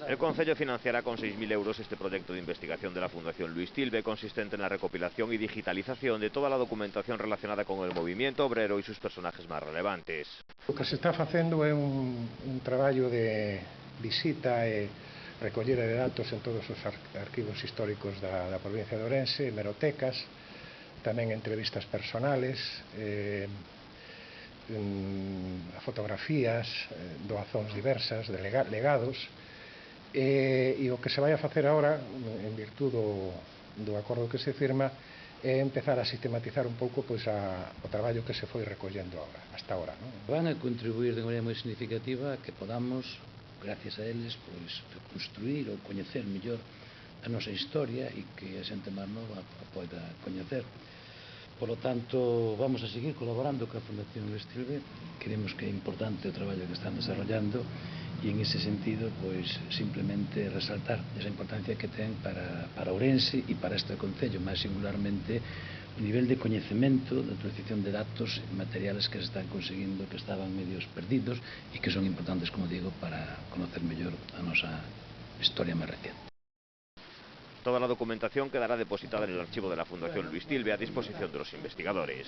El Concello financiará con 6.000 euros este proyecto de investigación de la Fundación Luis Tilbe, consistente en la recopilación y digitalización de toda la documentación relacionada con el movimiento obrero y sus personajes más relevantes. O que se está facendo é un traballo de visita e recollera de datos en todos os arquivos históricos da provincia de Ourense, hemerotecas, tamén entrevistas personales, fotografías, doazóns diversas, de legados, e o que se vai a facer agora, en virtud do acordo que se firma, é empezar a sistematizar un pouco o traballo que se foi recollendo hasta ahora. Van a contribuir de maneira moi significativa a que podamos, gracias a eles, reconstruir ou coñecer mellor a nosa historia e que a xente máis nova poida coñecer. Por lo tanto, vamos a seguir colaborando coa Fundación Luis Tilbe. Creemos que é importante o traballo que están desarrollando e en ese sentido, simplemente resaltar esa importancia que ten para Ourense e para este Concello, máis singularmente o nivel de coñecemento, de utilización de datos materiales que se están conseguindo, que estaban medios perdidos e que son importantes, como digo, para conocer mellor a nosa historia máis reciente. Toda la documentación quedará depositada en el archivo de la Fundación Luis Tilbe a disposición de los investigadores.